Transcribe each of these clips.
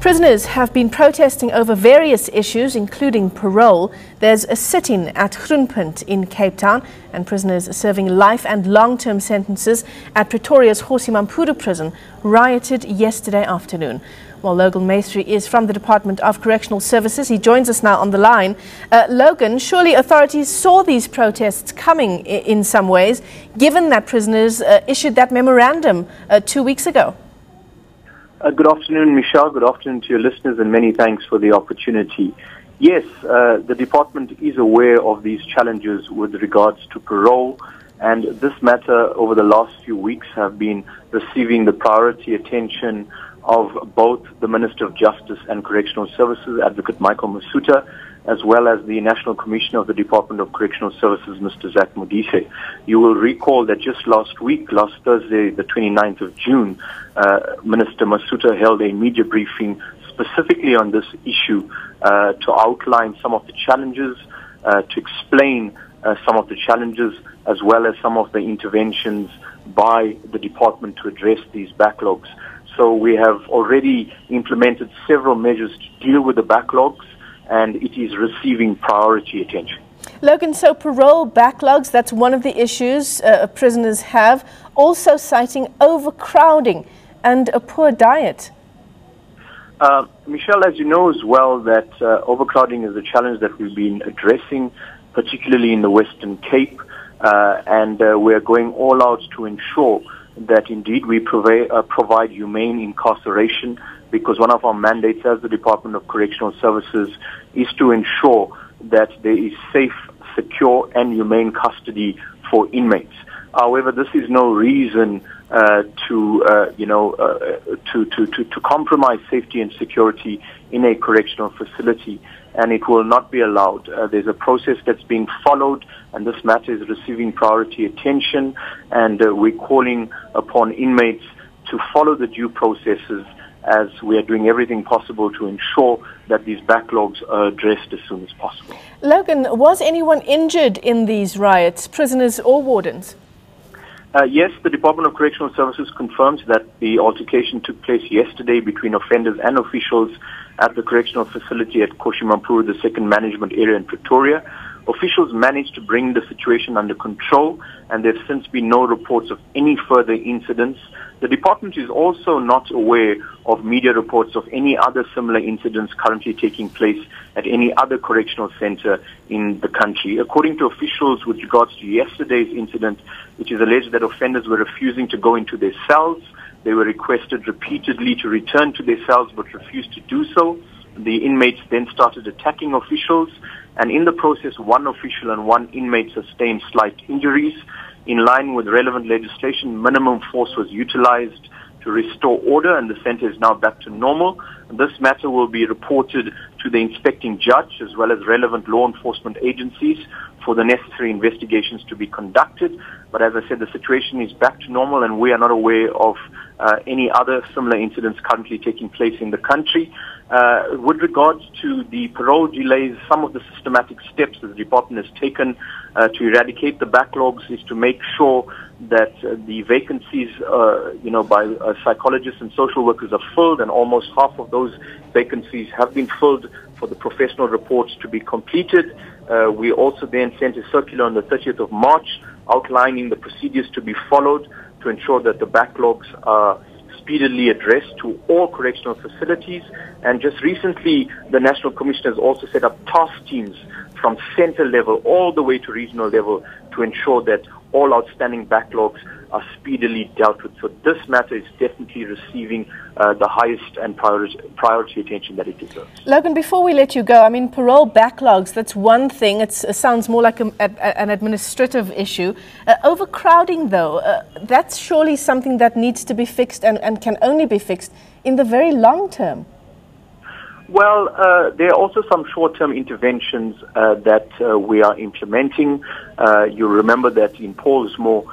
Prisoners have been protesting over various issues, including parole. There's a sit-in at Groenpunt in Cape Town, and prisoners serving life and long-term sentences at Pretoria's Gosimampuru prison rioted yesterday afternoon. Well, Logan Maistry is from the Department of Correctional Services. He joins us now on the line. Logan, surely authorities saw these protests coming in some ways, given that prisoners issued that memorandum 2 weeks ago. Good afternoon, Michelle. Good afternoon to your listeners, and many thanks for the opportunity. Yes, the department is aware of these challenges with regards to parole, and this matter over the last few weeks have been receiving the priority attention of both the Minister of Justice and Correctional Services, Advocate Michael Masuta, as well as the National Commissioner of the Department of Correctional Services, Mr. Zach Modise. You will recall that just last week, last Thursday, the 29th of June, Minister Masuta held a media briefing specifically on this issue to outline some of the challenges, to explain some of the challenges, as well as some of the interventions by the department to address these backlogs. So we have already implemented several measures to deal with the backlogs, and it is receiving priority attention. Logan, so parole backlogs, that's one of the issues prisoners have, also citing overcrowding and a poor diet. Michelle, as you know as well, that overcrowding is a challenge that we've been addressing, particularly in the Western Cape, and we're going all out to ensure that indeed we provide humane incarceration, because one of our mandates as the Department of Correctional Services is to ensure that there is safe, secure and humane custody for inmates. However, this is no reason to compromise safety and security in a correctional facility, and it will not be allowed. There's a process that's being followed, and this matter is receiving priority attention, and we're calling upon inmates to follow the due processes, as we are doing everything possible to ensure that these backlogs are addressed as soon as possible. Logan, was anyone injured in these riots, prisoners or wardens? Yes, the Department of Correctional Services confirms that the altercation took place yesterday between offenders and officials at the correctional facility at Gosimampuru, the second management area in Pretoria. Officials managed to bring the situation under control, and there have since been no reports of any further incidents. The department is also not aware of media reports of any other similar incidents currently taking place at any other correctional center in the country. According to officials, with regards to yesterday's incident, it is alleged that offenders were refusing to go into their cells. They were requested repeatedly to return to their cells but refused to do so. The inmates then started attacking officials, and in the process, one official and one inmate sustained slight injuries. In line with relevant legislation, minimum force was utilized to restore order, and the center is now back to normal. This matter will be reported to the inspecting judge as well as relevant law enforcement agencies for the necessary investigations to be conducted. But as I said, the situation is back to normal, and we are not aware of any other similar incidents currently taking place in the country. With regards to the parole delays, some of the systematic steps that the department has taken to eradicate the backlogs is to make sure that the vacancies, by psychologists and social workers are filled, and almost half of those vacancies have been filled for the professional reports to be completed. We also then sent a circular on the 30th of March outlining the procedures to be followed to ensure that the backlogs are speedily addressed to all correctional facilities. And just recently, the National Commissioner has also set up task teams from center level all the way to regional level to ensure that all outstanding backlogs are speedily dealt with. So this matter is definitely receiving the highest and priority attention that it deserves. Logan, before we let you go, I mean, parole backlogs, that's one thing. It sounds more like an administrative issue. Overcrowding, though, that's surely something that needs to be fixed and can only be fixed in the very long term. Well, there are also some short-term interventions that we are implementing. You remember that in Paulsmoor,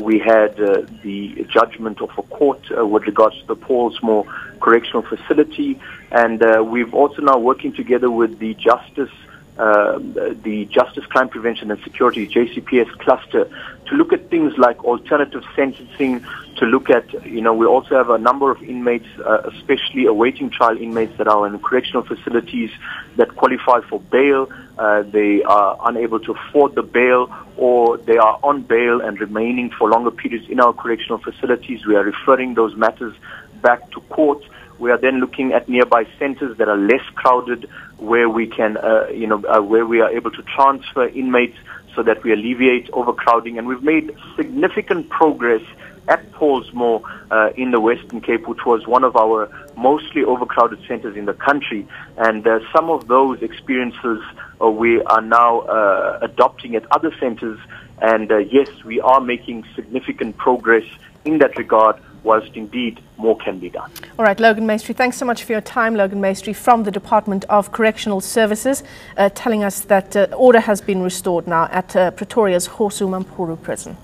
we had the judgment of a court with regards to the Paulsmoor Correctional Facility, and we've also now working together with the Justice the Justice, Crime Prevention and Security, JCPS cluster, to look at things like alternative sentencing, to look at, we also have a number of inmates, especially awaiting trial inmates that are in correctional facilities that qualify for bail. They are unable to afford the bail, or they are on bail and remaining for longer periods in our correctional facilities. We are referring those matters back to court. We are then looking at nearby centers that are less crowded, where we can, where we are able to transfer inmates so that we alleviate overcrowding. And we've made significant progress at Paulsmoor in the Western Cape, which was one of our mostly overcrowded centers in the country. And some of those experiences we are now adopting at other centers. And yes, we are making significant progress in that regard, whilst indeed more can be done. All right, Logan Maistry, thanks so much for your time. Logan Maistry from the Department of Correctional Services, telling us that order has been restored now at Pretoria's Hosu Mampuru prison.